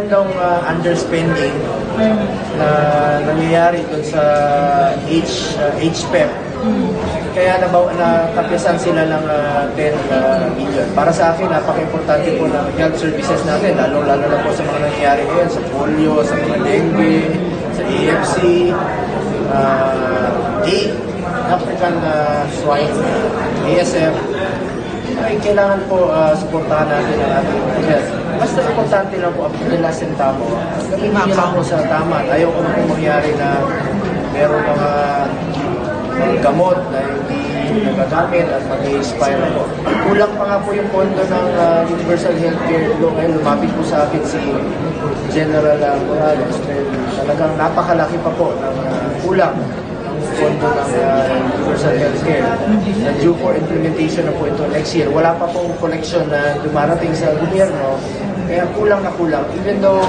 meron daw underspending na nangyayari doon sa HPEP. Kaya natapisan sila ng 10 million. Para sa akin, napaka-importante po ng health services natin, lalo-lalo na po sa mga nangyayari ngayon, sa polio, sa mga dengue, sa AFC, African swine, ASF. Ay, kailangan po suportahan natin ang ating health. Basta importante lang po ang nila sentamo. Gamitin nyo lang po sa tama. Ayaw ko na po mangyari na meron mga gamot na hindi nagagamit at mag-expire na po. Kulang pa nga po yung pondo ng Universal Healthcare Law. Ngayon, lumapit po sa akin si General Morales. Talagang napakalaki pa po ng kulang ng pondo ng Universal Healthcare. Due for implementation na po ito next year. Wala pa pong collection na dumarating sa gobyerno. Kaya kulang na kulang. Even though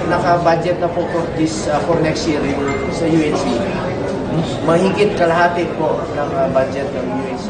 naka-budget na po for next year yung sa UHC. Mahigit kalahati po ng budget ng UHC.